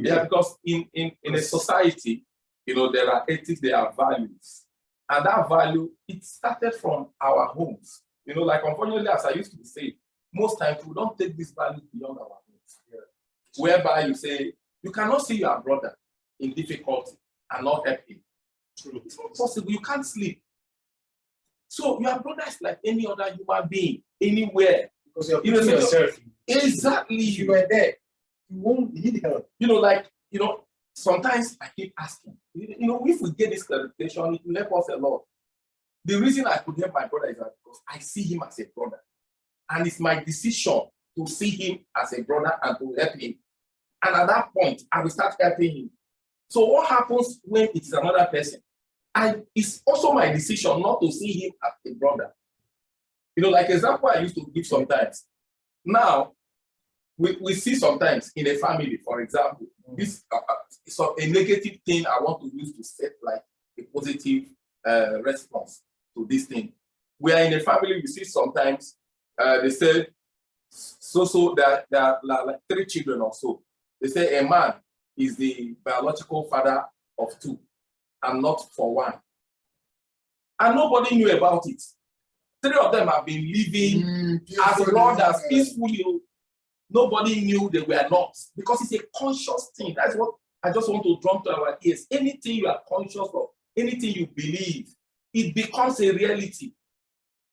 Yeah, because in a society, there are ethics, there are values. And that value, it started from our homes. Like unfortunately, as I used to say, most times we don't take this value beyond our homes. Yeah. Whereby you say, you cannot see your brother in difficulty and not help him. True. It's not possible. You can't sleep. So your brother is like any other human being, anywhere. Because you're putting yourself. Exactly. If you were there, you need help. Sometimes I keep asking, if we get this clarification, it will help us a lot. The reason I could help my brother is that because I see him as a brother. And it's my decision to see him as a brother and to help him. And at that point, I will start helping him. So what happens when it is another person? It's also my decision not to see him as a brother. Like example I used to give sometimes. Now, we see sometimes in a family, for example, this is a negative thing I want to use to set like a positive response to this thing. We are in a family, we see sometimes they say, there are like 3 children or so. They say a man is the biological father of 2 and not for 1. And nobody knew about it. 3 of them have been living as brothers peacefully. Nobody knew they were not, because it's a conscious thing. That's what I just want to drum to our ears. Anything you are conscious of, anything you believe, it becomes a reality.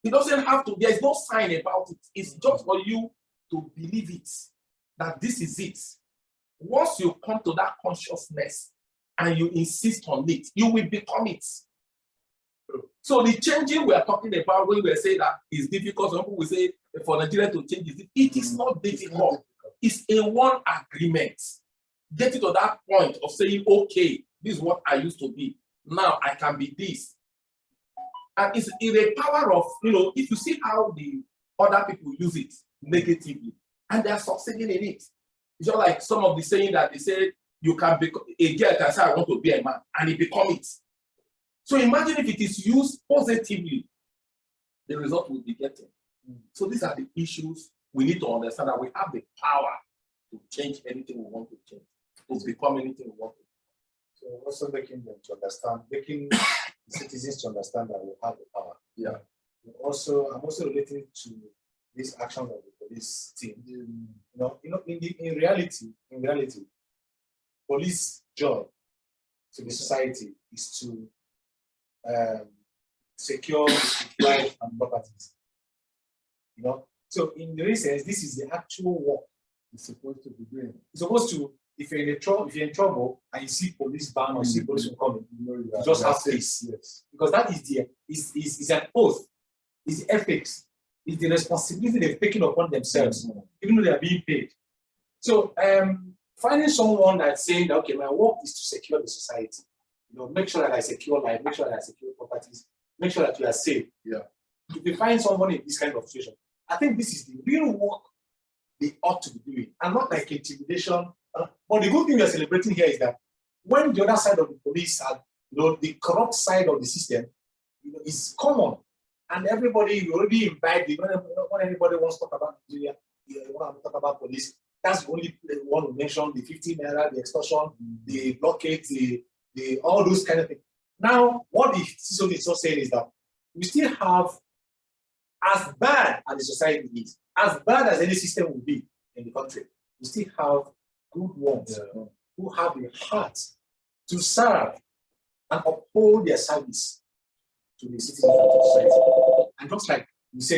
It doesn't have to, there's no sign about it. It's just for you to believe it, that this is it. Once you come to that consciousness and you insist on it, you will become it. So the changing we are talking about, when we say that is difficult, some people will say for Nigeria to change it is not difficult. It's a one agreement. Getting to that point of saying, okay, this is what I used to be. Now I can be this. And it's in the power of, if you see how the other people use it negatively, and they are succeeding in it. It's just like some of the saying that they say, you can become, a girl can say, I want to be a man, and he become it. So imagine if it is used positively, the result will be getting. So these are the issues we need to understand, that we have the power to change anything we want to change, to become anything we want to. So also making them to understand, making the citizens to understand that we have the power. Yeah. I'm also relating to this action of the police team. In reality, police job to the society is to secure life and properties. So in the sense, this is the actual work it's supposed to be doing. It's supposed to, if you're in trouble and you see police ban or see police coming, you just have peace. Yes. Because that is an oath, it's ethics, it's the responsibility they've taken upon themselves, even though they are being paid. So finding someone that's saying that, okay, my work is to secure the society. Make sure that I secure life, make sure that I secure properties, make sure that we are safe. Yeah. If you find someone in this kind of situation, I think this is the real work they ought to be doing, and not like intimidation. But the good thing we are celebrating here is that when the other side of the police are, the corrupt side of the system, is common, and everybody already imbibed. When anybody wants to talk about Nigeria, you want to talk about police. That's the only one who mentioned the 15 naira, the extortion, the blockade, the all those kind of things. Now, what the CISO is saying is that we still have, as bad as the society is, as bad as any system will be in the country, we still have good ones who have the heart to serve and uphold their service to the citizens of the society. And just like you say,